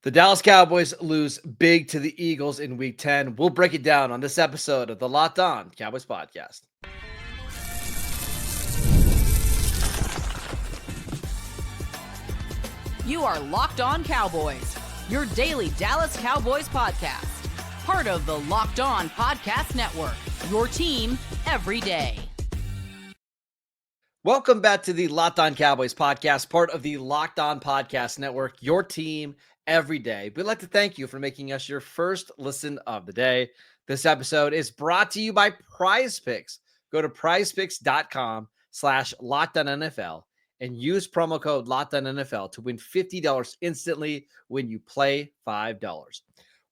The Dallas Cowboys lose big to the Eagles in Week 10. We'll break it down on this episode of the Locked On Cowboys podcast. You are Locked On Cowboys, your daily Dallas Cowboys podcast. Part of the Locked On Podcast Network, your team every day. Welcome back to the Locked On Cowboys podcast, part of the Locked On Podcast Network, your team every day. We'd like to thank you for making us your first listen of the day. This episode is brought to you by Prize Picks. Go to prizepicks.com/LockedOnNFL and use promo code LockedOnNFL to win $50 instantly when you play $5.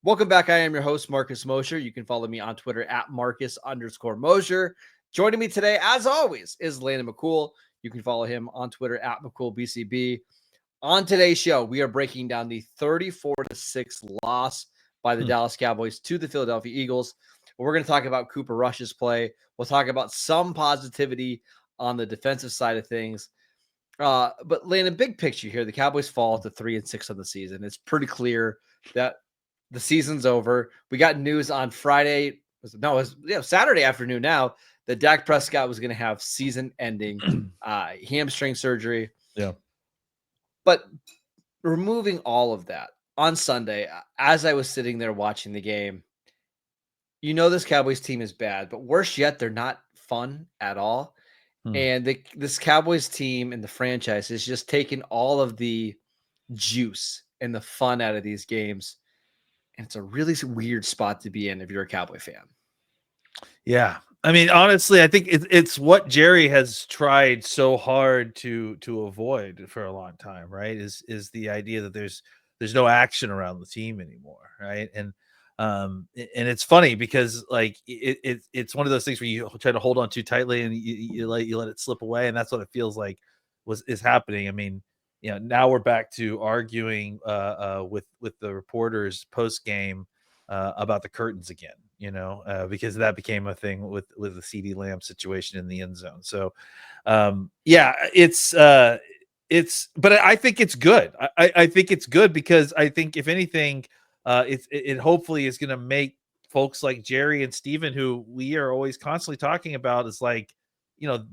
Welcome back. I am your host, Marcus Mosher. You can follow me on Twitter at Marcus_Mosher. Joining me today, as always, is Landon McCool. You can follow him on Twitter at McCoolBCB. On today's show, we are breaking down the 34-6 loss by the Dallas Cowboys to the Philadelphia Eagles. We're going to talk about Cooper Rush's play. We'll talk about some positivity on the defensive side of things. But Landon, big picture here, the Cowboys fall to 3-6 on the season. It's pretty clear that the season's over. We got news on Friday. Saturday afternoon now that Dak Prescott was going to have season-ending hamstring surgery. Yeah. But removing all of that, on Sunday, as I was sitting there watching the game, you know this Cowboys team is bad, but worse yet, they're not fun at all. And this Cowboys team and the franchise is just taking all of the juice and the fun out of these games. And it's a really weird spot to be in if you're a Cowboy fan. Yeah. I mean, honestly, I think it's what Jerry has tried so hard to avoid for a long time, right? Is the idea that there's no action around the team anymore, right? And it's funny because like it's one of those things where you try to hold on too tightly and you let it slip away, and that's what it feels like is happening. I mean, now we're back to arguing with the reporters post game about the curtains again. Because that became a thing with the CeeDee Lamb situation in the end zone. So, but I think it's good. I think it's good because I think if anything, it hopefully is going to make folks like Jerry and Steven, who we are always constantly talking about, is like,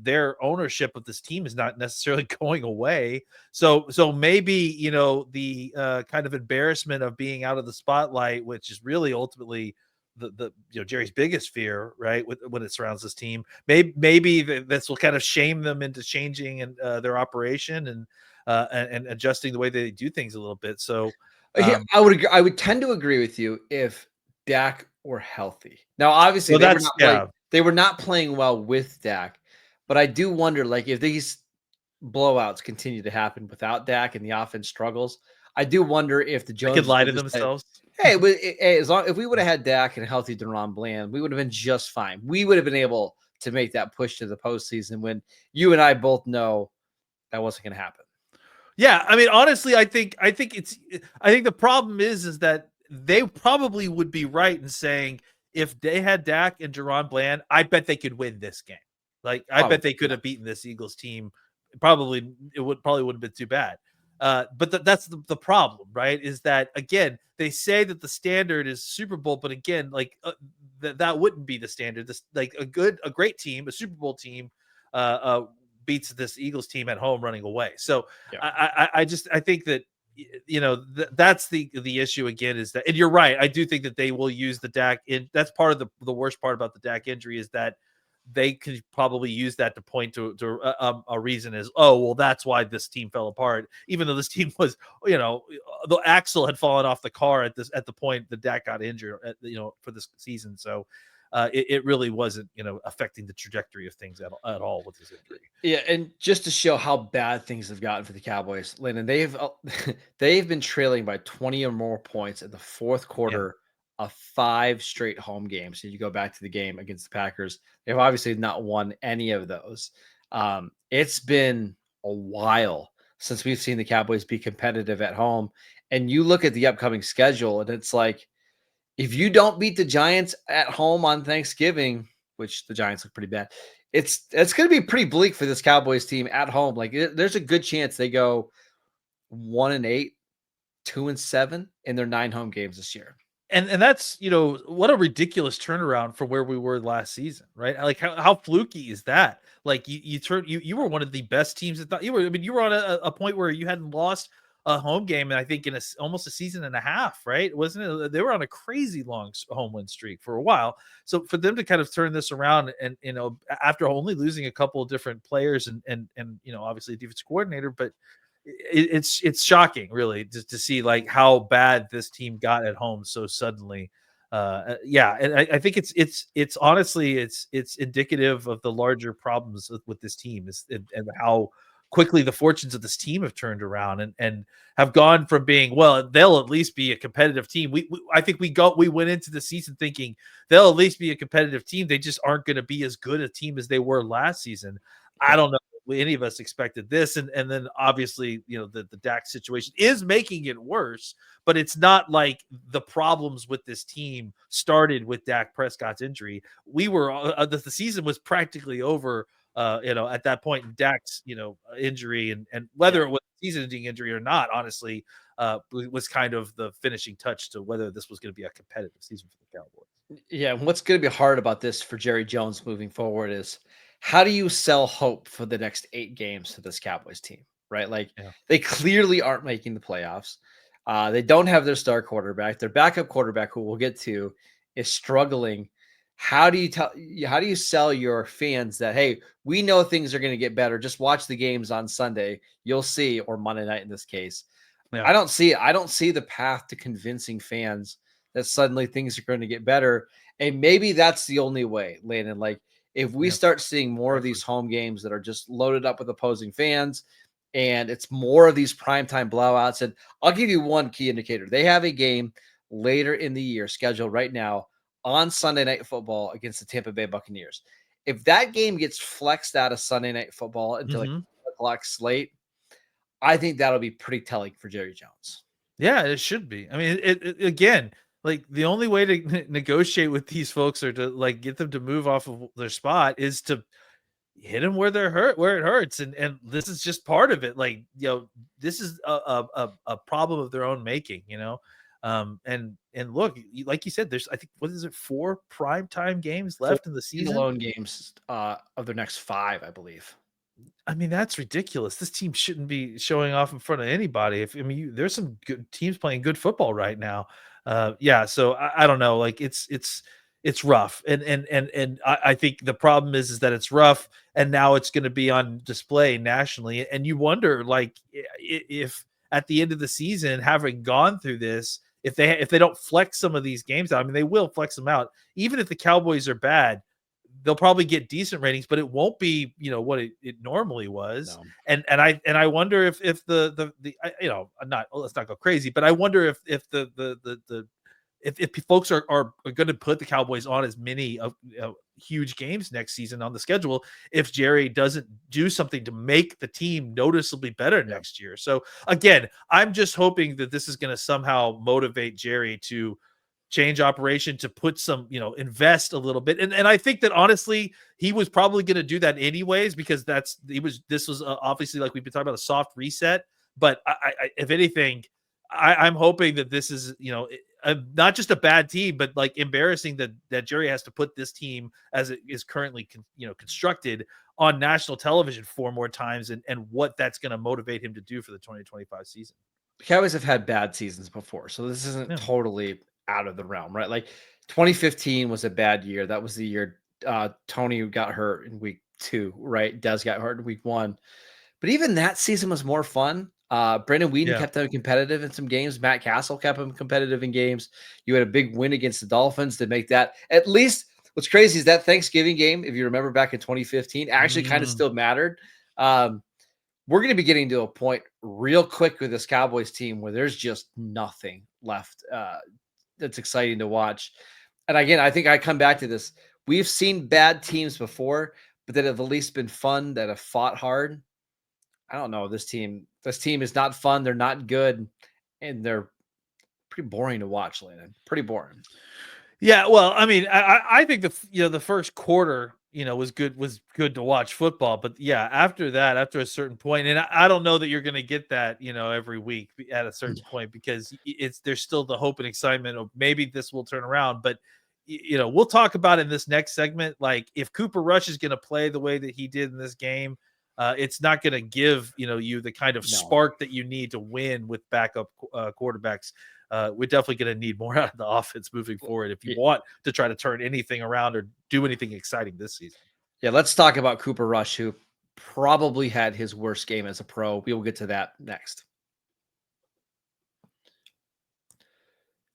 their ownership of this team is not necessarily going away. So maybe, the kind of embarrassment of being out of the spotlight, which is really ultimately the Jerry's biggest fear, right? When it surrounds this team, maybe this will kind of shame them into changing and their operation and adjusting the way they do things a little bit. So I would agree. I would tend to agree with you if Dak were healthy. Now, obviously, they were not playing well with Dak, but I do wonder, like, if these blowouts continue to happen without Dak and the offense struggles, I do wonder if the Jones could lie to themselves. If we would have had Dak and a healthy DaRon Bland, we would have been just fine. We would have been able to make that push to the postseason when you and I both know that wasn't going to happen. Yeah, I mean, honestly, I think the problem is that they probably would be right in saying if they had Dak and DaRon Bland, I bet they could win this game. Like, I bet they could have beaten this Eagles team. It probably wouldn't have been too bad. But that's the problem, right? Is that, again, they say that the standard is Super Bowl, but again, like that wouldn't be the standard. This, like, a great team, a Super Bowl team, beats this Eagles team at home running away. So yeah. I think that that's the issue again, is that, and you're right. I do think that they will use the Dak that's part of the worst part about the Dak injury, is that they could probably use that to point to a reason as, oh, well, that's why this team fell apart, even though this team was, the axle had fallen off the car at the point that Dak got injured, for this season. So it really wasn't, affecting the trajectory of things at all with his injury. Yeah, and just to show how bad things have gotten for the Cowboys, Landon, they've been trailing by 20 or more points in the fourth quarter of 5 straight home games. So you go back to the game against the Packers, they've obviously not won any of those. It's been a while since we've seen the Cowboys be competitive at home. And you look at the upcoming schedule, and it's like, if you don't beat the Giants at home on Thanksgiving, which the Giants look pretty bad, it's going to be pretty bleak for this Cowboys team at home. Like, there's a good chance they go 1-8, 2-7 in their 9 home games this year. And that's, what a ridiculous turnaround from where we were last season, right? Like how fluky is that? Like you were one of the best teams that thought you were. I mean, you were on a point where you hadn't lost a home game, and I think in almost a season and a half, right? Wasn't it? They were on a crazy long home win streak for a while. So for them to kind of turn this around, and after only losing a couple of different players and obviously a defensive coordinator, but it's shocking, really, just to see like how bad this team got at home so suddenly. Yeah, and I think it's honestly it's indicative of the larger problems with this team and how quickly the fortunes of this team have turned around and have gone from being, well, they'll at least be a competitive team. I think we went into the season thinking they'll at least be a competitive team. They just aren't going to be as good a team as they were last season. I don't know any of us expected this, and then obviously the Dak situation is making it worse, but it's not like the problems with this team started with Dak Prescott's injury. We were the season was practically over at that point in Dak's injury, and whether it was a season-ending injury or not, honestly, was kind of the finishing touch to whether this was going to be a competitive season for the Cowboys. Yeah, and what's going to be hard about this for Jerry Jones moving forward is, how do you sell hope for the next 8 games to this Cowboys team, right? Like, they clearly aren't making the playoffs. They don't have their star quarterback. Their backup quarterback, who we'll get to, is struggling. How do you sell your fans that, hey, we know things are going to get better. Just watch the games on Sunday. You'll see, or Monday night in this case. Yeah. I don't see the path to convincing fans that suddenly things are going to get better. And maybe that's the only way, Landon. Like, if we start seeing more of these home games that are just loaded up with opposing fans, and it's more of these primetime blowouts, and I'll give you one key indicator. They have a game later in the year scheduled right now on Sunday Night Football against the Tampa Bay Buccaneers. If that game gets flexed out of Sunday Night Football into like 4 o'clock slate, I think that'll be pretty telling for Jerry Jones. Yeah, it should be. I mean, it again, like the only way to negotiate with these folks or to like get them to move off of their spot is to hit them where they're hurt, where it hurts, and this is just part of it. Like, this is a problem of their own making, and look, like you said, there's, I think, what is it, 4 primetime games left in the season, alone games of their next 5, I believe. I mean, that's ridiculous. This team shouldn't be showing off in front of anybody. There's some good teams playing good football right now. Yeah, so I don't know. Like, it's rough, and I think the problem is that it's rough, and now it's going to be on display nationally. And you wonder, like, if at the end of the season, having gone through this, if they don't flex some of these games out, I mean, they will flex them out. Even if the Cowboys are bad, they'll probably get decent ratings, but it won't be, what it normally was. No. And I wonder if the let's not go crazy, but I wonder if folks are going to put the Cowboys on as many huge games next season on the schedule, if Jerry doesn't do something to make the team noticeably better next year. So again, I'm just hoping that this is going to somehow motivate Jerry to change operation, to put some, invest a little bit. And I think that honestly, he was probably going to do that anyways, because this was obviously, like we've been talking about, a soft reset. But I if anything, I'm hoping that this is, not just a bad team, but like embarrassing that Jerry has to put this team as it is currently, constructed on national television 4 more times, and what that's going to motivate him to do for the 2025 season. The Cowboys have had bad seasons before, so this isn't totally out of the realm, right? Like 2015 was a bad year. That was the year Tony got hurt in week 2, right? Des got hurt in week 1. But even that season was more fun. Brandon Whedon kept them competitive in some games. Matt Castle kept them competitive in games. You had a big win against the Dolphins to make that, at least. What's crazy is that Thanksgiving game, if you remember back in 2015, actually kind of still mattered. We're going to be getting to a point real quick with this Cowboys team where there's just nothing left that's exciting to watch. And again, I think I come back to this. We've seen bad teams before, but that have at least been fun, that have fought hard. I don't know. This team is not fun. They're not good, and they're pretty boring to watch, Landon. Pretty boring. Yeah, well, I mean, I think the first quarter was good to watch football. But yeah, after that, after a certain point, and I don't know that you're going to get that, every week at a certain point, because there's still the hope and excitement of maybe this will turn around. But we'll talk about in this next segment, like if Cooper Rush is going to play the way that he did in this game, it's not going to give you the kind of spark that you need to win with backup quarterbacks. We're definitely going to need more out of the offense moving forward if you want to try to turn anything around or do anything exciting this season. Yeah, let's talk about Cooper Rush, who probably had his worst game as a pro. We will get to that next.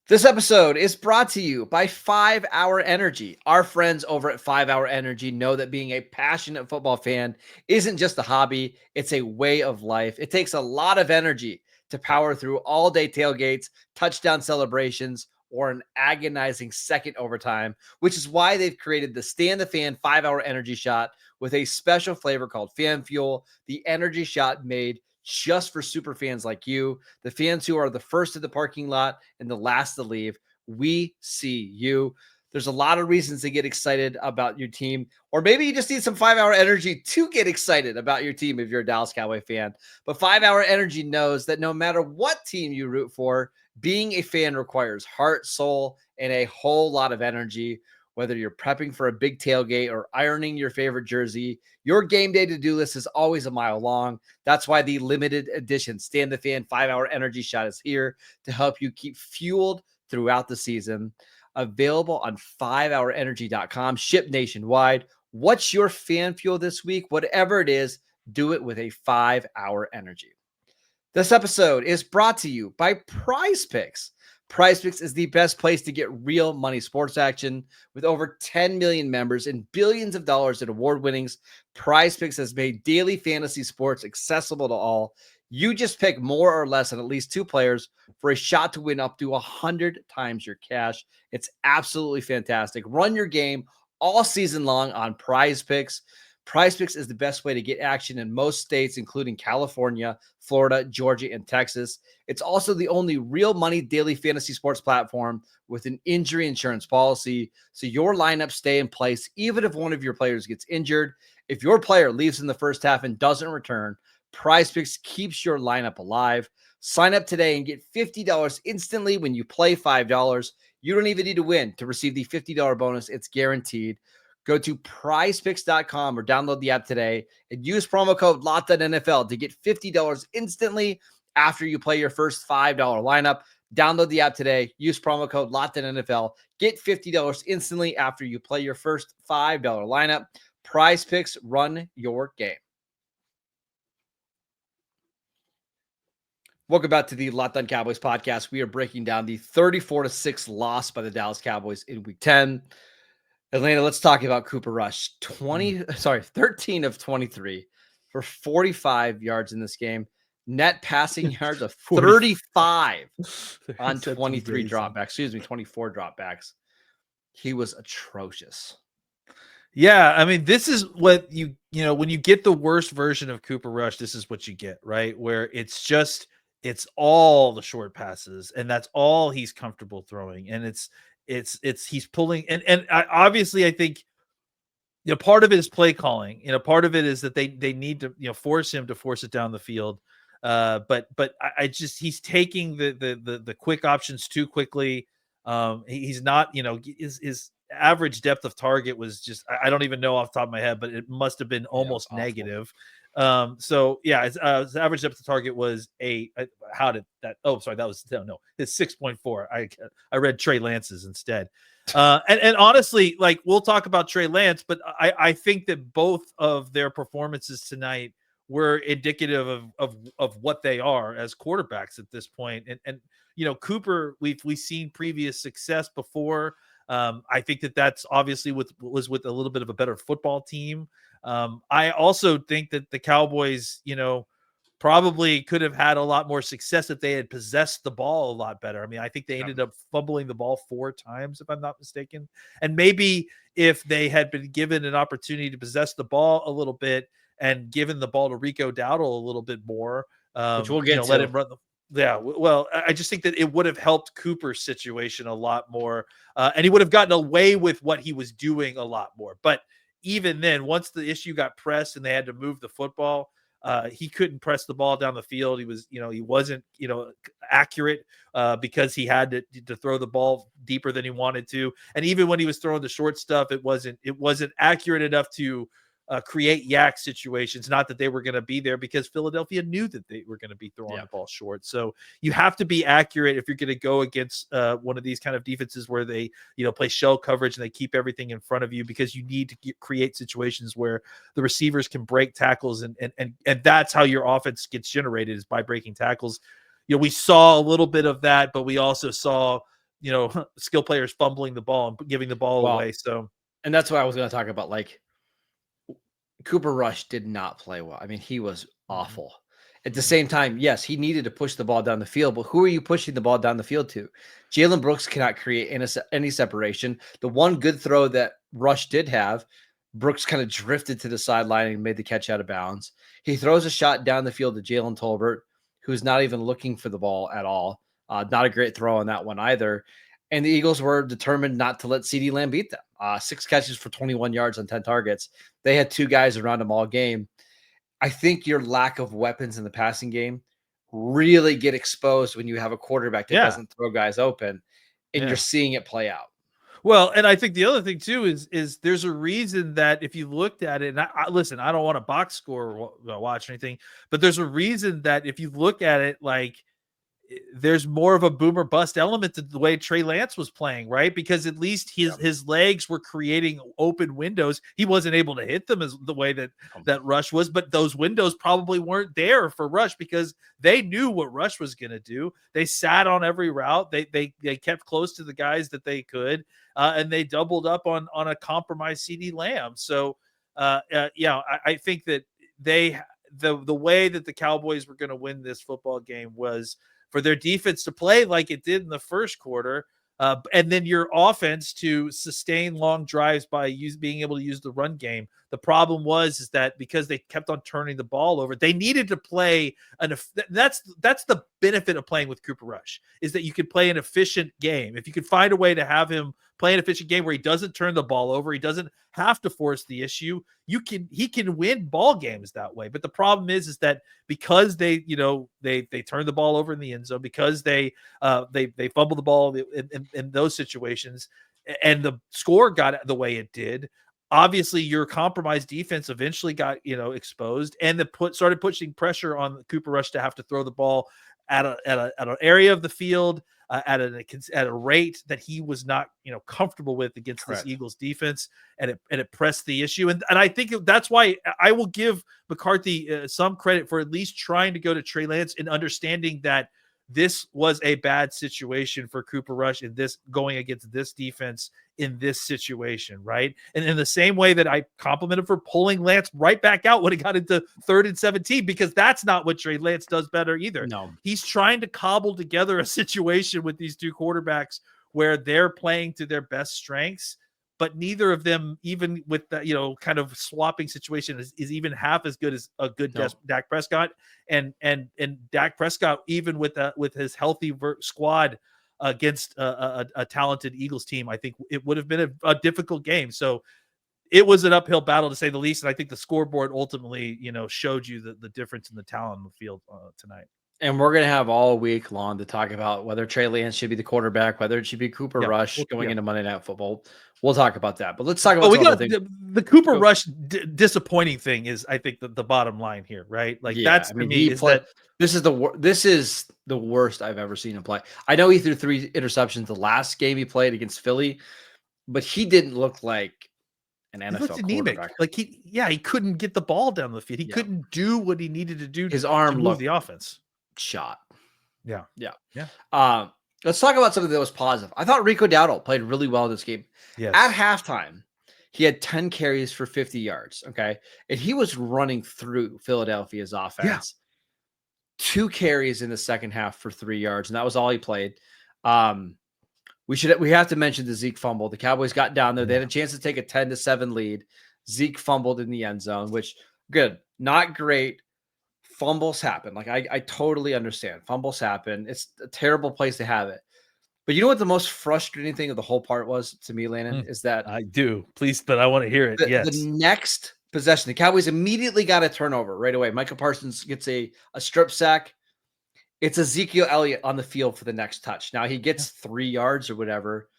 This episode is brought to you by 5 Hour Energy. Our friends over at 5 Hour Energy know that being a passionate football fan isn't just a hobby, it's a way of life. It takes a lot of energy to power through all-day tailgates, touchdown celebrations, or an agonizing second overtime, which is why they've created the Stand the Fan 5 Hour Energy Shot with a special flavor called Fan Fuel, the energy shot made just for super fans like you, the fans who are the first at the parking lot and the last to leave. We see you. There's a lot of reasons to get excited about your team, or maybe you just need some 5 Hour Energy to get excited about your team if you're a Dallas Cowboy fan. But 5 Hour Energy knows that no matter what team you root for, being a fan requires heart, soul, and a whole lot of energy. Whether you're prepping for a big tailgate or ironing your favorite jersey, your game day to-do list is always a mile long. That's why the limited edition Stand the Fan 5 Hour Energy Shot is here to help you keep fueled throughout the season. Available on 5hourenergy.com, shipped nationwide. What's your fan fuel this week? Whatever it is, do it with a 5 Hour Energy. This episode is brought to you by Prize Picks. Prize Picks is the best place to get real money sports action. With over 10 million members and billions of dollars in award winnings, Prize Picks has made daily fantasy sports accessible to all. You just pick more or less on at least 2 players for a shot to win up to 100 times your cash. It's absolutely fantastic. Run your game all season long on Prize Picks. Prize Picks is the best way to get action in most states, including California, Florida, Georgia, and Texas. It's also the only real money daily fantasy sports platform with an injury insurance policy, so your lineups stay in place even if one of your players gets injured. If your player leaves in the first half and doesn't return, Prize Picks keeps your lineup alive. Sign up today and get $50 instantly when you play $5. You don't even need to win to receive the $50 bonus. It's guaranteed. Go to prizepicks.com or download the app today and use promo code LOCKEDONNFL to get $50 instantly after you play your first $5 lineup. Download the app today. Use promo code LOCKEDONNFL. Get $50 instantly after you play your first $5 lineup. Prize Picks, run your game. Welcome back to the Locked On Cowboys podcast. We are breaking down the 34-6 loss by the Dallas Cowboys in Week 10. Atlanta, let's talk about Cooper Rush. 13 of 23 for 45 yards in this game. Net passing yards of 35 on 23 dropbacks. 24 dropbacks. He was atrocious. Yeah, I mean, this is what when you get the worst version of Cooper Rush, this is what you get, right? Where it's all the short passes, and that's all he's comfortable throwing, and he's pulling, and obviously I think part of it is play calling. Part of it is that they need to force him to force it down the field. But he's taking the quick options too quickly. He's not, his average depth of target was just, I don't even know off the top of my head, but it must have been almost negative. So yeah, his average depth of target was how did that? Oh, sorry, that was it's 6.4. I read Trey Lance's instead. And honestly, like, we'll talk about Trey Lance, but I think that both of their performances tonight were indicative of what they are as quarterbacks at this point. And Cooper, we've seen previous success before. I think that's obviously was with a little bit of a better football team. I also think that the Cowboys, probably could have had a lot more success if they had possessed the ball a lot better. I mean, I think they ended up fumbling the ball 4 times, if I'm not mistaken. And maybe if they had been given an opportunity to possess the ball a little bit and given the ball to Rico Dowdle a little bit more, which we'll get to. Let him run yeah, well, I just think that it would have helped Cooper's situation a lot more, and he would have gotten away with what he was doing a lot more. But even then, once the issue got pressed and they had to move the football, he couldn't press the ball down the field. He was, he wasn't, accurate because he had to throw the ball deeper than he wanted to. And even when he was throwing the short stuff, it wasn't accurate enough to create yak situations. Not that they were going to be there, because Philadelphia knew that they were going to be throwing the ball short. So you have to be accurate if you're going to go against one of these kind of defenses where they, play shell coverage and they keep everything in front of you, because you need to create situations where the receivers can break tackles. And that's how your offense gets generated, is by breaking tackles. We saw a little bit of that, but we also saw, skill players fumbling the ball and giving the ball away. So, and that's what I was going to talk about. Like, Cooper Rush did not play well. I mean, he was awful. At the same time, yes, he needed to push the ball down the field, but who are you pushing the ball down the field to? Jalen Brooks cannot create any separation. The one good throw that Rush did have, Brooks kind of drifted to the sideline and made the catch out of bounds. He throws a shot down the field to Jalen Tolbert, who's not even looking for the ball at all. Not a great throw on that one either. And the Eagles were determined not to let CeeDee Lamb beat them. 6 catches for 21 yards on 10 targets. They had 2 guys around him all game. I think your lack of weapons in the passing game really get exposed when you have a quarterback that doesn't throw guys open, and you're seeing it play out. Well, and I think the other thing too is there's a reason that if you looked at it, and I listen, I don't want to box score or watch anything, but there's a reason that if you look at it, like, there's more of a boomer bust element to the way Trey Lance was playing, right? Because at least his legs were creating open windows. He wasn't able to hit them as the way that Rush was, but those windows probably weren't there for Rush, because they knew what Rush was going to do. They sat on every route. They kept close to the guys that they could, and they doubled up on a compromised CeeDee Lamb. So, I think that the way that the Cowboys were going to win this football game was for their defense to play like it did in the first quarter, and then your offense to sustain long drives by being able to use the run game. The problem is that because they kept on turning the ball over, they needed to play that's the benefit of playing with Cooper Rush, is that you can play an efficient game. If you could find a way to have him play an efficient game where he doesn't turn the ball over, he doesn't have to force the issue, he can win ball games that way. But the problem is that because they turn the ball over in the end zone, because they fumble the ball in those situations, and the score got the way it did, obviously your compromised defense eventually got exposed, and started pushing pressure on Cooper Rush to have to throw the ball at an area of the field at a rate that he was not comfortable with against this Eagles defense, and it pressed the issue. And I think that's why I will give McCarthy some credit for at least trying to go to Trey Lance and understanding that this was a bad situation for Cooper Rush in this, going against this defense in this situation, right? And in the same way that I complimented for pulling Lance right back out when it got into 3rd and 17, because that's not what Trey Lance does better either. No, he's trying to cobble together a situation with these 2 quarterbacks where they're playing to their best strengths, but neither of them, even with the kind of swapping situation, is even half as good as a good Dak Prescott. And Dak Prescott, even with his healthy squad against a talented Eagles team, I think it would have been a difficult game. So it was an uphill battle, to say the least. And I think the scoreboard ultimately, showed you the difference in the talent on the field tonight. And we're going to have all week long to talk about whether Trey Lance should be the quarterback, whether it should be Cooper Rush going into Monday Night Football. We'll talk about that. But let's talk about the Cooper Rush disappointing thing is, I think, the bottom line here, right? Like, that's to me is that this is the worst I've ever seen him play. I know he threw 3 interceptions the last game he played against Philly, but he didn't look like an NFL quarterback. Like he couldn't get the ball down the field. He couldn't do what he needed to do. His arm looked the offense shot. Yeah. Let's talk about something that was positive. I thought Rico Dowdle played really well in this game. Yes. At halftime, he had 10 carries for 50 yards. Okay. And he was running through Philadelphia's offense. 2 carries in the second half for 3 yards, and that was all he played. We have to mention the Zeke fumble. The Cowboys got down there. They had a chance to take a 10-7 lead. Zeke fumbled in the end zone, which good, not great. Fumbles happen. Like, I totally understand. Fumbles happen. It's a terrible place to have it. But you know what the most frustrating thing of the whole part was to me, Landon, is that I do. Please, but I want to hear it. the Yes. next possession, the Cowboys immediately got a turnover right away. Micah Parsons gets a strip sack. It's Ezekiel Elliott on the field for the next touch. Now he gets 3 yards or whatever,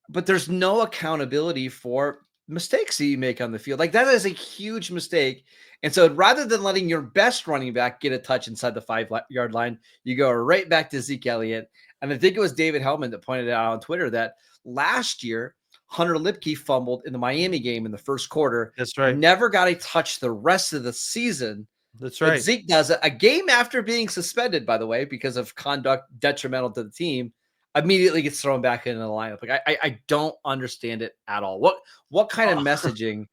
but there's no accountability for mistakes that you make on the field. Like that is a huge mistake. And so rather than letting your best running back get a touch inside the 5-yard line, you go right back to Zeke Elliott. And I think it was David Hellman that pointed out on Twitter that last year, Hunter Lipke fumbled in the Miami game in the first quarter. That's right. Never got a touch the rest of the season. That's But right. Zeke does it a game after being suspended, by the way, because of conduct detrimental to the team. Immediately gets thrown back into the lineup. Like I don't understand it at all. What kind of messaging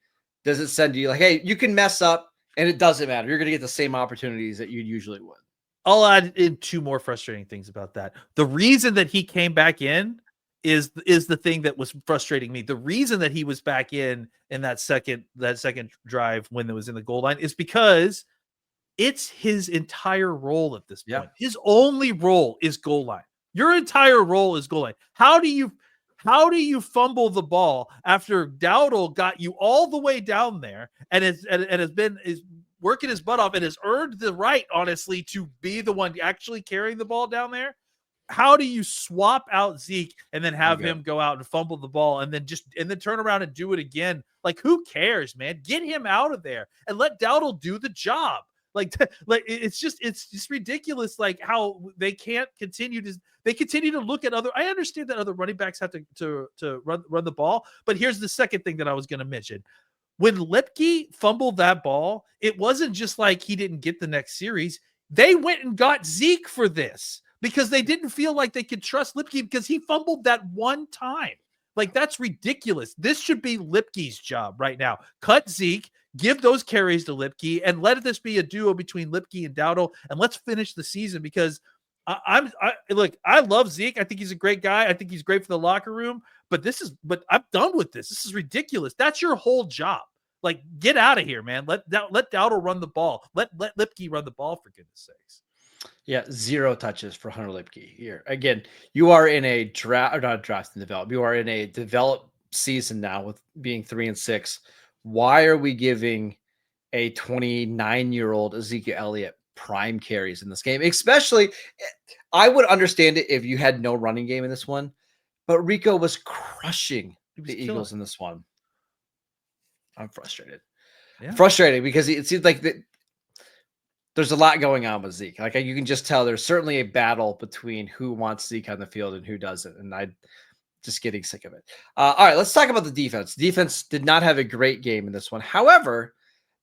does it send to you? Like, hey, you can mess up and it doesn't matter. You're going to get the same opportunities that you usually would. I'll add in 2 more frustrating things about that. The reason that he came back in is the thing that was frustrating me. The reason that he was back in that second drive when it was in the goal line is because it's his entire role at this point. His only role is goal line. Your entire role is goal line. How do you fumble the ball after Dowdle got you all the way down there and is working his butt off and has earned the right, honestly, to be the one actually carrying the ball down there? How do you swap out Zeke and then have him go out and fumble the ball and then turn around and do it again? Like, who cares, man? Get him out of there and let Dowdle do the job. Like it's just ridiculous. Like how they continue to look at other. I understand that other running backs have to run the ball, but here's the second thing that I was going to mention. When Lipke fumbled that ball, it wasn't just like he didn't get the next series. They went and got Zeke for this because they didn't feel like they could trust Lipke because he fumbled that one time. Like, that's ridiculous. This should be Lipke's job right now. Cut Zeke, give those carries to Lipke, and let this be a duo between Lipke and Dowdle, and let's finish the season because I love Zeke. I think he's a great guy. I think he's great for the locker room, but I'm done with this. This is ridiculous. That's your whole job. Like, get out of here, man. Let Dowdle run the ball. Let Lipke run the ball, for goodness sakes. Yeah, 0 touches for Hunter Lipke here. Again, you are in a draft, or not draft and develop. You are in a developed season now with being 3-6. Why are we giving a 29-year-old Ezekiel Elliott prime carries in this game? Especially, I would understand it if you had no running game in this one, but Rico was crushing the Eagles in this one. I'm frustrated. Yeah. Frustrated because it seems like there's a lot going on with Zeke. Like, you can just tell there's certainly a battle between who wants Zeke on the field and who doesn't. And I'm just getting sick of it. All right, let's talk about the defense. Defense did not have a great game in this one. However,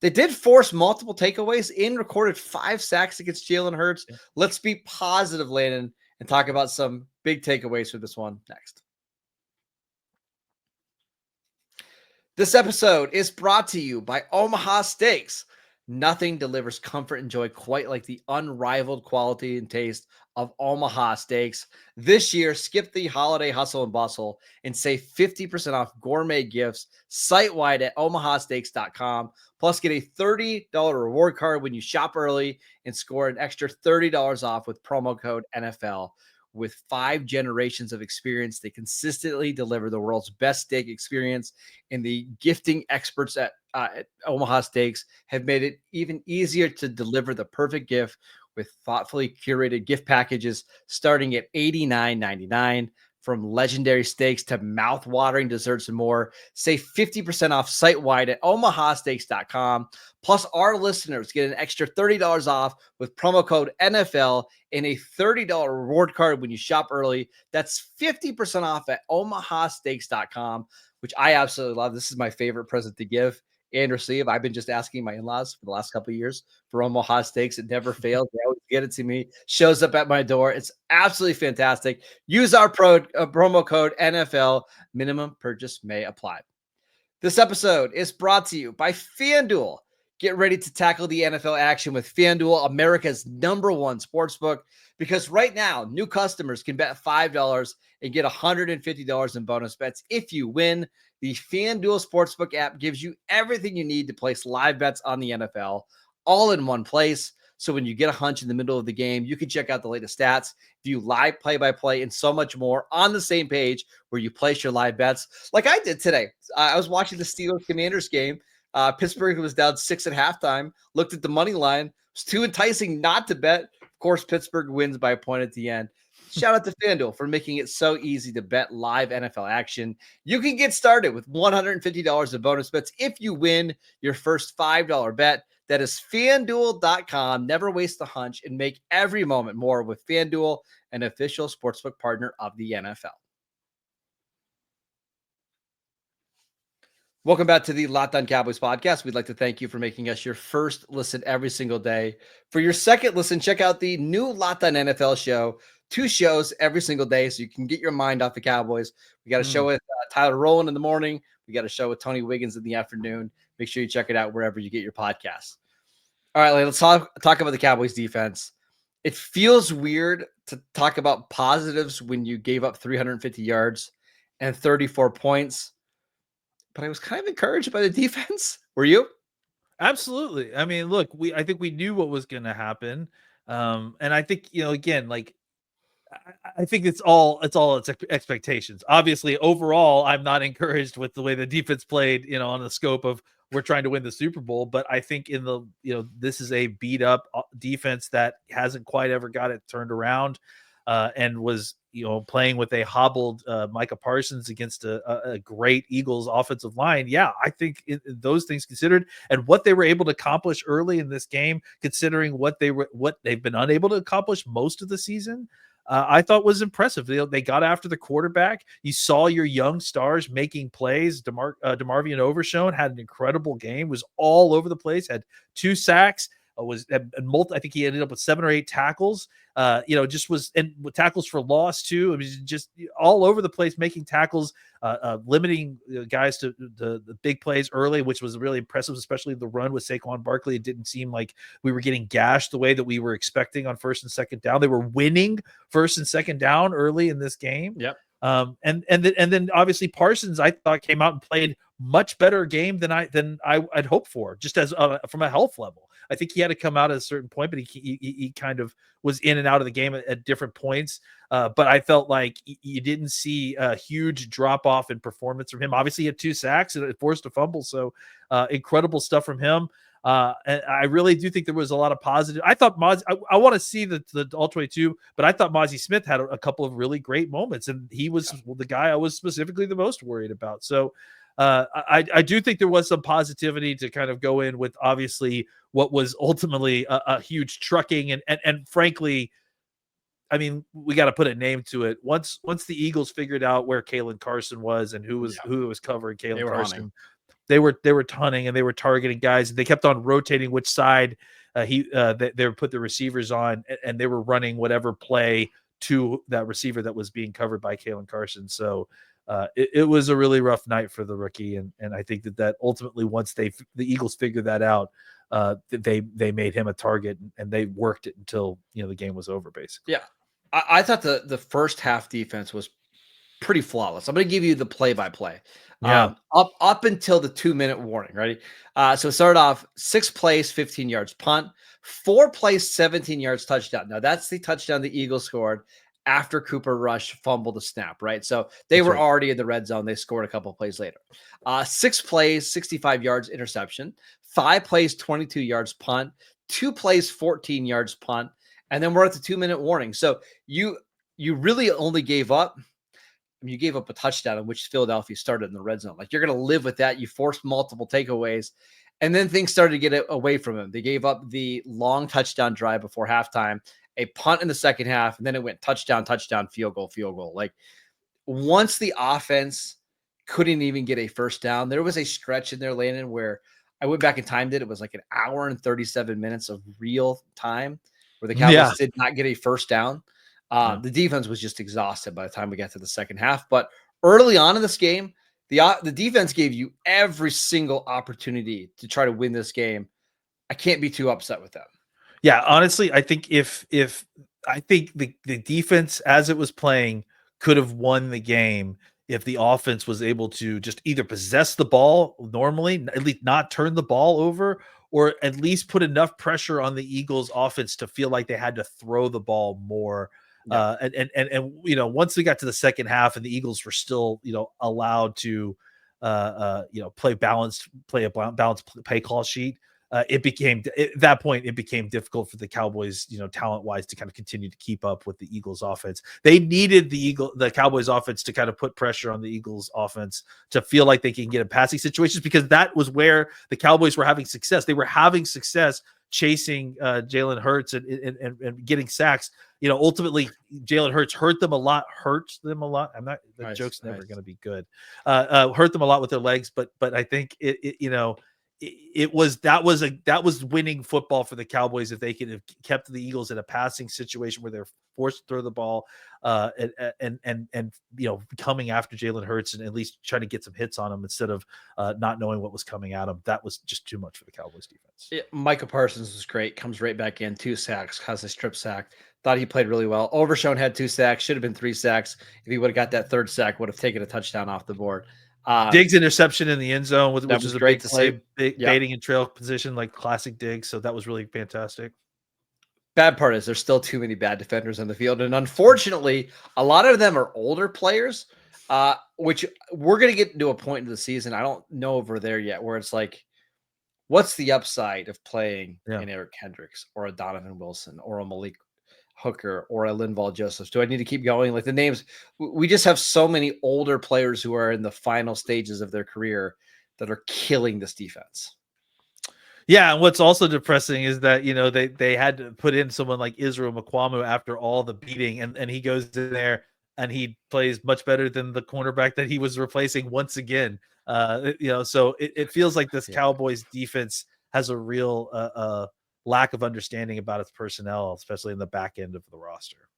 they did force multiple takeaways and recorded 5 sacks against Jalen Hurts. Yeah. Let's be positive, Landon, and talk about some big takeaways for this one next. This episode is brought to you by Omaha Steaks. Nothing delivers comfort and joy quite like the unrivaled quality and taste of Omaha Steaks. This year, skip the holiday hustle and bustle and save 50% off gourmet gifts site-wide at omahasteaks.com. Plus, get a $30 reward card when you shop early and score an extra $30 off with promo code NFL. With 5 generations of experience, they consistently deliver the world's best steak experience, and the gifting experts at Omaha Steaks have made it even easier to deliver the perfect gift with thoughtfully curated gift packages starting at $89.99. From legendary steaks to mouth-watering desserts and more. Save 50% off site-wide at omahasteaks.com. Plus, our listeners get an extra $30 off with promo code NFL and a $30 reward card when you shop early. That's 50% off at omahasteaks.com, which I absolutely love. This is my favorite present to give and receive. I've been just asking my in-laws for the last couple of years for Omaha Steaks. It never fails. They always get it to me. Shows up at my door. It's absolutely fantastic. Use our promo code NFL. Minimum purchase may apply. This episode is brought to you by FanDuel. Get ready to tackle the NFL action with FanDuel, America's #1 sportsbook, because right now, new customers can bet $5 and get $150 in bonus bets if you win. The FanDuel Sportsbook app gives you everything you need to place live bets on the NFL, all in one place. So when you get a hunch in the middle of the game, you can check out the latest stats, view live play-by-play, and so much more on the same page where you place your live bets like I did today. I was watching the Steelers-Commanders game. Pittsburgh was down 6 at halftime, looked at the money line. It was too enticing not to bet. Of course, Pittsburgh wins by a point at the end. Shout out to FanDuel for making it so easy to bet live NFL action. You can get started with $150 of bonus bets if you win your first $5 bet. That is FanDuel.com. Never waste a hunch and make every moment more with FanDuel, an official sportsbook partner of the NFL. Welcome back to the Locked On Cowboys podcast. We'd like to thank you for making us your first listen every single day. For your second listen, check out the new Locked On NFL show. 2 shows every single day so you can get your mind off the Cowboys. We got a show with Tyler Rowland in the morning. We got a show with Tony Wiggins in the afternoon. Make sure you check it out wherever you get your podcasts. All right, let's talk about the Cowboys defense. It feels weird to talk about positives when you gave up 350 yards and 34 points. But I was kind of encouraged by the defense. Were you? Absolutely. I mean, look, I think we knew what was going to happen. And I think, again, like, I think it's all expectations. Obviously, overall, I'm not encouraged with the way the defense played, on the scope of we're trying to win the Super Bowl. But I think this is a beat up defense that hasn't quite ever got it turned around, and was, playing with a hobbled Micah Parsons against a great Eagles offensive line. Yeah, I think those things considered, and what they were able to accomplish early in this game, considering what they've been unable to accomplish most of the season, I thought was impressive. They got after the quarterback. You saw your young stars making plays. DeMarvion Overshown had an incredible game, was all over the place, had 2 sacks, I think he ended up with 7 or 8 tackles. Just was, and with tackles for loss too. It was just all over the place, making tackles, limiting guys to the big plays early, which was really impressive, especially the run with Saquon Barkley. It didn't seem like we were getting gashed the way that we were expecting on first and second down. They were winning first and second down early in this game. Yep. And then obviously Parsons, I thought, came out and played much better game than I'd hoped for, just as from a health level. I think he had to come out at a certain point, but he kind of was in and out of the game at different points. But I felt like you didn't see a huge drop off in performance from him. Obviously, he had 2 sacks and it forced a fumble, so incredible stuff from him. And I really do think there was a lot of positive. I thought I want to see the All-22, but I thought Mozzie Smith had a couple of really great moments, and he was the guy I was specifically the most worried about. So I do think there was some positivity to kind of go in with, obviously, what was ultimately a huge trucking. And frankly, I mean, we got to put a name to it. Once the Eagles figured out where Kalen Carson was and who was covering Kalen Carson, they were hunting and they were targeting guys. They kept on rotating which side they put the receivers on, and they were running whatever play to that receiver that was being covered by Kalen Carson. So it was a really rough night for the rookie, and I think that ultimately, once the Eagles figured that out, they made him a target, and they worked it until the game was over, basically. Yeah, I thought the first half defense was pretty flawless. I'm going to give you the play-by-play. Yeah. Up until the 2-minute warning, right? So it started off 6 plays, 15 yards punt, 4 plays, 17 yards touchdown. Now that's the touchdown the Eagles scored after Cooper Rush fumbled the snap, right? So they were already in the red zone. They scored a couple of plays later. 6 plays, 65 yards interception, 5 plays, 22 yards punt, 2 plays, 14 yards punt, and then we're at the 2-minute warning. So you really only gave up. You gave up a touchdown in which Philadelphia started in the red zone. Like, you're going to live with that. You forced multiple takeaways, and then things started to get away from him. They gave up the long touchdown drive before halftime, a punt in the second half, and then it went touchdown, field goal. Like, once the offense couldn't even get a first down, there was a stretch in there, Landon, where I went back and timed it. It was like an hour and 37 minutes of real time where the Cowboys did not get a first down. The defense was just exhausted by the time we got to the second half. But early on in this game, the defense gave you every single opportunity to try to win this game. I can't be too upset with them. Yeah, honestly, I think if I think the defense as it was playing could have won the game if the offense was able to just either possess the ball normally, at least not turn the ball over, or at least put enough pressure on the Eagles offense to feel like they had to throw the ball more. Yeah. And once we got to the second half and the Eagles were still, allowed to, play a balanced play call sheet, at that point, it became difficult for the Cowboys, talent wise, to kind of continue to keep up with the Eagles offense. They needed the Cowboys offense to kind of put pressure on the Eagles offense to feel like they can get in passing situations, because that was where the Cowboys were having success. They were having success chasing Jalen Hurts and getting sacks. Ultimately, Jalen Hurts hurt them a lot. That joke's never going to be good. Hurt them a lot with their legs, but I think that was winning football for the Cowboys if they could have kept the Eagles in a passing situation where they're forced to throw the ball and coming after Jalen Hurts and at least trying to get some hits on him instead of not knowing what was coming at him. That was just too much for the Cowboys defense. Yeah, Micah Parsons was great. Comes right back in, 2 sacks, has a strip sack. Thought he played really well. Overshown had 2 sacks, should have been 3 sacks. If he would have got that third sack, would have taken a touchdown off the board. Diggs interception in the end zone, which was is a great big to play, see. baiting and trail position, like classic Diggs. So that was really fantastic. Bad part is there's still too many bad defenders on the field. And unfortunately, a lot of them are older players, which we're going to get to a point in the season. I don't know if we're there yet, where it's like, what's the upside of playing an Eric Kendricks or a Donovan Wilson or a Malik Hooker or a Linval Joseph? Do I need to keep going? Like the names, we just have so many older players who are in the final stages of their career that are killing this defense. Yeah, and what's also depressing is that they had to put in someone like Israel Mukuamu after all the beating, and he goes in there and he plays much better than the cornerback that he was replacing once again. So it feels like this Cowboys defense has a real lack of understanding about its personnel, especially in the back end of the roster.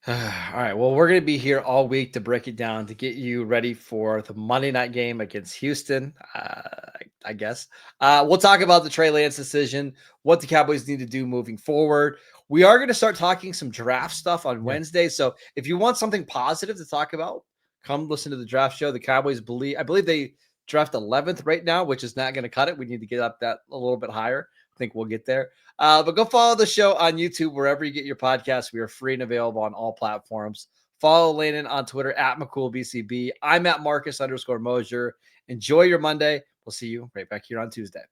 All right. Well, we're going to be here all week to break it down, to get you ready for the Monday night game against Houston, I guess. We'll talk about the Trey Lance decision, what the Cowboys need to do moving forward. We are going to start talking some draft stuff on Wednesday. So if you want something positive to talk about, come listen to the draft show. The Cowboys I believe they draft 11th right now, which is not going to cut it. We need to get up that a little bit higher. I think we'll get there. But go follow the show on YouTube, wherever you get your podcasts. We are free and available on all platforms. Follow Landon on Twitter at McCoolBCB. I'm at Marcus _Mosier. Enjoy your Monday. We'll see you right back here on Tuesday.